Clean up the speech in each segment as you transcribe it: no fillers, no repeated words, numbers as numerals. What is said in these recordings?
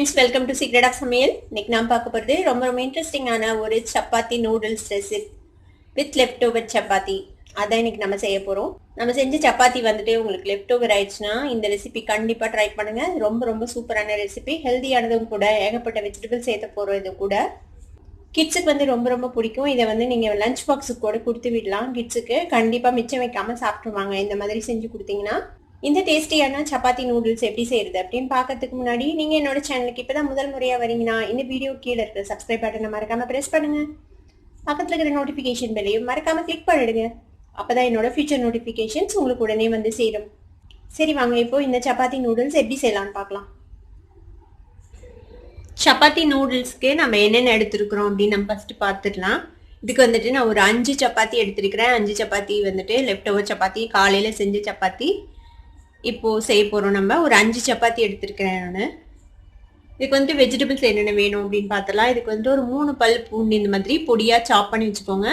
friends, welcome to Secret of Samaiyal. இன்னைக்கு நான் பார்க்க போறது ரொம்ப இன்ட்ரெஸ்டிங்கான ஒரு chapati noodles recipe with left over chapati. அதான் இன்னைக்கு நம்ம செய்ய போறோம். நம்ம செஞ்ச சப்பாத்தி வந்துட்டு உங்களுக்கு லெஃப்ட் ஓவர் ஆயிடுச்சுன்னா இந்த ரெசிபி கண்டிப்பா ட்ரை பண்ணுங்க. ரொம்ப சூப்பரான ரெசிபி, ஹெல்தியானதும் கூட, ஏகப்பட்ட வெஜிடபிள் சேர்த்து போறோம். இது கூட கிட்ஸுக்கு வந்து ரொம்ப பிடிக்கும். இதை வந்து நீங்க லஞ்ச் பாக்ஸுக்கு கூட கொடுத்து விடலாம். கிட்ஸுக்கு கண்டிப்பா மிச்சம் வைக்காம சாப்பிட்டுருவாங்க இந்த மாதிரி செஞ்சு கொடுத்தீங்கன்னா. இந்த டேஸ்டியான சப்பாத்தி நூடுல்ஸ் எப்படி செய்யறது அப்படின்னு பார்க்கறதுக்கு முன்னாடி நீங்க என்னோட சேனலுக்கு இப்பதான் முதல் முறையா வரீங்கன்னா இந்த வீடியோ கீழே இருக்கிற சப்ஸ்கிரைப் பட்டனை மறக்காம பிரஸ் பண்ணுங்க. பக்கத்துல இருக்கிற நோட்டிபிகேஷன் பெல்லையும் மறக்காம கிளிக் பண்ணிடுங்க. அப்பதான் என்னோட ஃபியூச்சர் நோட்டிபிகேஷன்ஸ் உங்களுக்கு உடனே வந்து சேரும். சரி வாங்க, இப்போ இந்த சப்பாத்தி நூடுல்ஸ் எப்படி செய்யலாம்னு பார்க்கலாம். சப்பாத்தி நூடுல்ஸ்க்கு நம்ம என்னென்ன எடுத்துருக்குறோம் அப்படின்னு நம்ம ஃபர்ஸ்ட் பார்த்துடலாம். இதுக்கு வந்துட்டு நான் ஒரு 5 சப்பாத்தி எடுத்திருக்கிறேன். 5 சப்பாத்தி வந்துட்டு லெஃப்ட் ஓவர் சப்பாத்தி, காலையில செஞ்ச சப்பாத்தி. இப்போ செய்ய போறோம். நம்ம ஒரு 5 சப்பாத்தி எடுத்திருக்கிறேன் நான். இதுக்கு வந்து வெஜிடபிள்ஸ் என்னென்ன வேணும் அப்படின்னு பார்த்தலாம். இதுக்கு வந்து ஒரு 3 பல் பூண்டு இந்த மாதிரி பொடியா சாப் பண்ணி வச்சுக்கோங்க.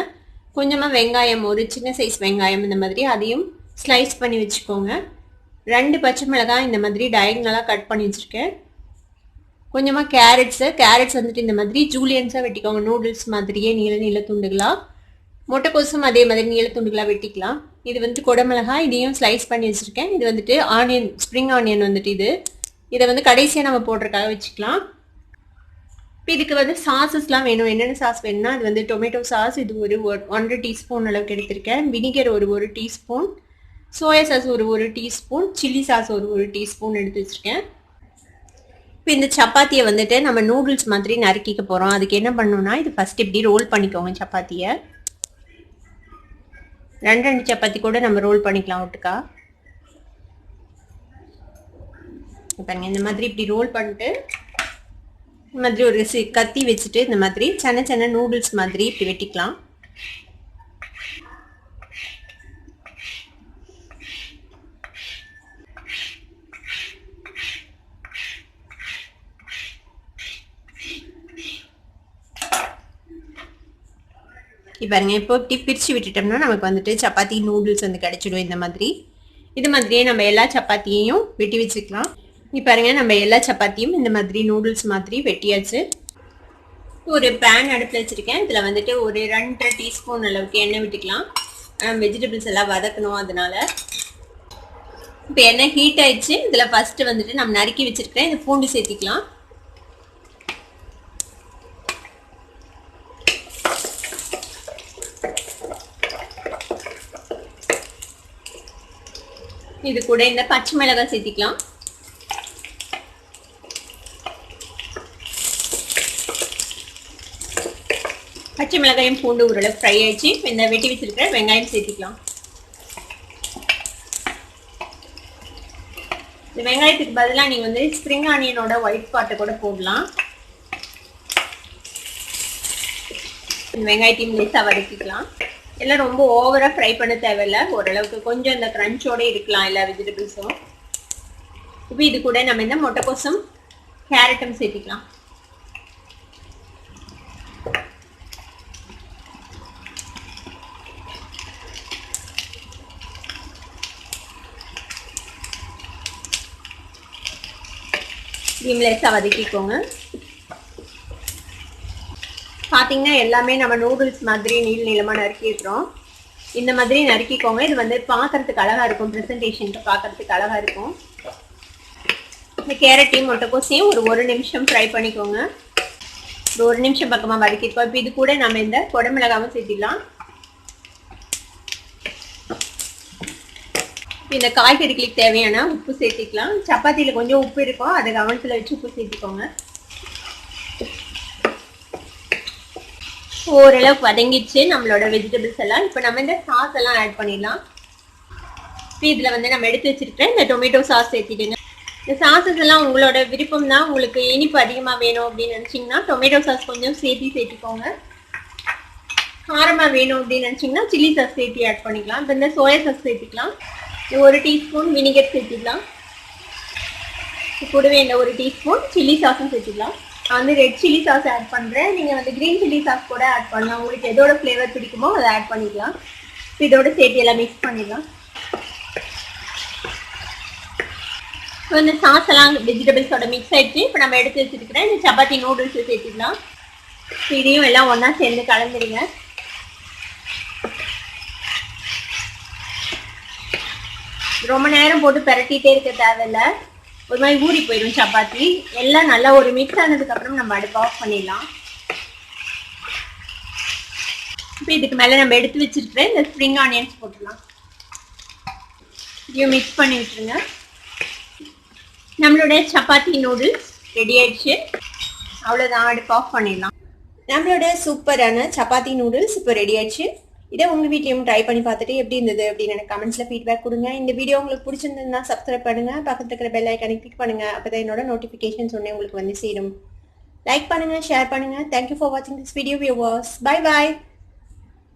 கொஞ்சமா வெங்காயம், ஒரு சின்ன சைஸ் வெங்காயம் இந்த மாதிரி அதையும் ஸ்லைஸ் பண்ணி வச்சுக்கோங்க. 2 பச்சை மிளகாய் இந்த மாதிரி டயகனலா கட் பண்ணி வச்சிருக்கேன். கொஞ்சமா கேரட்ஸ் வந்துட்டு இந்த மாதிரி ஜூலியன்ஸா வெட்டிக்கோங்க. நூடுல்ஸ் மாதிரியே நீள துண்டுகளா. முட்டைக்கோசும் அதே மாதிரி நீள துண்டுகளா வெட்டிக்கலாம். இது வந்துட்டு குடமிளகாய், இதையும் ஸ்லைஸ் பண்ணி வச்சிருக்கேன். இது வந்துட்டு ஆனியன், ஸ்ப்ரிங் ஆனியன் வந்துட்டு இதை வந்து கடைசியாக நம்ம போடுறதுக்காக வச்சுக்கலாம். இப்போ இதுக்கு வந்து சாஸஸ்லாம் வேணும். என்னென்ன சாஸ் வேணும்னா, இது வந்து டொமேட்டோ சாஸ், இது ஒரு 1.5 டீஸ்பூன் அளவுக்கு எடுத்திருக்கேன். வினிகர் ஒரு டீஸ்பூன், சோயா சாஸ் ஒரு டீஸ்பூன், சில்லி சாஸ் ஒரு டீஸ்பூன் எடுத்து வச்சிருக்கேன். இப்போ இந்த சப்பாத்தியை வந்துட்டு நம்ம நூடுல்ஸ் மாதிரி நறுக்கிக்க போகிறோம். அதுக்கு என்ன பண்ணணும்னா, இது ஃபர்ஸ்ட் இப்படி ரோல் பண்ணிக்கோங்க. சப்பாத்தியை 2 சப்பாத்தி கூட நம்ம ரோல் பண்ணிக்கலாம் ஒட்டுக்கா. பாருங்க, இந்த மாதிரி இப்படி ரோல் பண்ணிட்டு இந்த மாதிரி ஒரு கத்தி வச்சுட்டு இந்த மாதிரி சின்ன நூடுல்ஸ் மாதிரி இப்படி வெட்டிக்கலாம். பாருங்க, இப்போ இப்படி பிரித்து விட்டுட்டோம்னா நமக்கு வந்துட்டு சப்பாத்தி நூடுல்ஸ் வந்து கிடைச்சிடும். இந்த மாதிரி இது மாதிரியே நம்ம எல்லா சப்பாத்தியையும் வெட்டி வச்சுக்கலாம். பாருங்க, நம்ம எல்லா சப்பாத்தியும் இந்த மாதிரி நூடுல்ஸ் மாதிரி வெட்டியாச்சு. ஒரு பேன் அடுப்பில் வச்சிருக்கேன். இதில் வந்துட்டு ஒரு 2.5 டீஸ்பூன் அளவுக்கு எண்ணெய் விட்டுக்கலாம். வெஜிடபிள்ஸ் எல்லாம் வதக்கணும், அதனால. இப்போ எண்ணெய் ஹீட் ஆயிடுச்சு. இதில் ஃபர்ஸ்ட் வந்துட்டு நம்ம நறுக்கி வச்சிருக்கிறேன் இந்த பூண்டு சேர்த்திக்கலாம். இது கூட இந்த பச்சை மிளகாய் சேர்த்திக்கலாம். பச்சை மிளகாயும் பூண்டு ஓரளவு ஃப்ரை ஆயிடுச்சு. இந்த வெட்டி வச்சிருக்கிற வெங்காயம் சேர்த்திக்கலாம். இந்த வெங்காயத்துக்கு பதிலாக நீங்க வந்து ஸ்ப்ரிங் ஆனியனோட ஒயிட் பார்ட்டை கூட போடலாம். இந்த வெங்காயத்தையும் லேசாக வதக்கிக்கலாம். எல்லாம் ரொம்ப ஓவரா ஃப்ரை பண்ண தேவையில்லை. ஓரளவுக்கு கொஞ்சம் இந்த கிரன்ச்சோட இருக்கலாம் எல்லா வெஜிடபிள்ஸும். இப்போ இது கூட நம்ம இந்த முட்டைக்கோசும் கேரட்டும் சேர்த்திக்கலாம். லேசாக வதக்கிக்கோங்க. பார்த்தீங்கன்னா எல்லாமே நம்ம நூடுல்ஸ் மாதிரி நீளமாக நறுக்கிடுறோம். இந்த மாதிரி நறுக்கிக்கோங்க. இது வந்து பார்க்கறதுக்கு அழகாக இருக்கும், ப்ரெசன்டேஷனுக்கு பார்க்கறதுக்கு அழகாக இருக்கும். இந்த கேரட்டையும் முட்டைக்கோசையும் ஒரு நிமிஷம் ஃப்ரை பண்ணிக்கோங்க. ஒரு நிமிஷம் பக்கமாக வதக்கிருக்கோம். இப்போ இது கூட நம்ம இந்த குடமிளகாவும் சேர்த்திடலாம். இந்த காய்கறிகளுக்கு தேவையான உப்பு சேர்த்திக்கலாம். சப்பாத்தியில் கொஞ்சம் உப்பு இருக்கும், அதை கவனத்தில் வச்சு உப்பு சேர்த்திக்கோங்க. ஓரளவுக்கு வதங்கிடுச்சு நம்மளோட வெஜிடபிள்ஸ் எல்லாம். இப்போ நம்ம இந்த சாஸ் எல்லாம் ஆட் பண்ணிடலாம். இப்போ இதில் வந்து நம்ம எடுத்து வச்சிருக்கேன் இந்த டொமேட்டோ சாஸ் சேர்த்திடுங்க. இந்த சாஸஸ் எல்லாம் உங்களோட விருப்பம் தான். உங்களுக்கு இனிப்பு அதிகமாக வேணும் அப்படின்னு நினச்சிங்கன்னா டொமேட்டோ சாஸ் கொஞ்சம் சேர்த்திக்கோங்க. காரமாக வேணும் அப்படின்னு நினச்சிங்கன்னா சில்லி சாஸ் சேர்த்து ஆட் பண்ணிக்கலாம். இப்போ இந்த சோயா சாஸ் சேர்த்திக்கலாம். 1 டீஸ்பூன் வினிகர் சேர்த்திக்கலாம். கூடவே இந்த 1 டீஸ்பூன் சில்லி சாஸும் சேர்த்திக்கலாம். நான் வந்து ரெட் சில்லி சாஸ் ஆட் பண்ணுறேன். நீங்கள் வந்து க்ரீன் சில்லி சாஸ் கூட ஆட் பண்ணலாம். உங்களுக்கு எதோட ஃப்ளேவர் பிடிக்குமோ அதை ஆட் பண்ணிக்கலாம். இதோட சேர்த்து எல்லாம் மிக்ஸ் பண்ணிடலாம். இப்போ இந்த சாஸ் எல்லாம் வெஜிடபிள்ஸோட மிக்ஸ் ஆயிடுச்சு. இப்போ நம்ம எடுத்து வச்சிருக்கிறேன் இந்த சப்பாத்தி நூடுல்ஸ் சேர்த்துக்கலாம். இதையும் எல்லாம் ஒன்றா சேர்ந்து கலந்துடுங்க. ரொம்ப நேரம் போட்டு பிரட்டிகிட்டே இருக்க தேவையில்லை. ஒரு மாதிரி ஊறி போயிடும் சப்பாத்தி. எல்லாம் நல்லா ஒரு மிக்ஸ் ஆனதுக்கப்புறம் நம்ம அடுப்பு ஆஃப் பண்ணிடலாம். இப்போ இதுக்கு மேலே நம்ம எடுத்து வச்சிருக்கிற இந்த ஸ்ப்ரிங் ஆனியன்ஸ் போட்டுடலாம். இதையும் மிக்ஸ் பண்ணி விட்டுருங்க. நம்மளுடைய சப்பாத்தி நூடுல்ஸ் ரெடி ஆயிடுச்சு. அவ்வளோதான், அடுப்பு ஆஃப் பண்ணிடலாம். நம்மளோட சூப்பரான சப்பாத்தி நூடுல்ஸ் இப்போ ரெடி ஆயிடுச்சு. இதை உங்கள் வீட்லையும் ட்ரை பண்ணி பார்த்துட்டு எப்படி இருந்தது அப்படின்னு எனக்கு கமெண்ட்ஸில் ஃபீட்பேக் கொடுங்க. இந்த வீடியோ உங்களுக்கு பிடிச்சிருந்ததுன்னா சப்ஸ்கிரைப் பண்ணுங்கள், பக்கத்தில் இருக்கிற பெல் ஐக்கானை கிளிக் பண்ணுங்கள். அப்போ தான் என்னோட நோட்டிஃபிகேஷன்ஸ் ஒன்றே உங்களுக்கு வந்து சேரும். லைக் பண்ணுங்கள், ஷேர் பண்ணுங்கள். தேங்க்யூ ஃபார் வாட்சிங் this video viewers. Bye bye.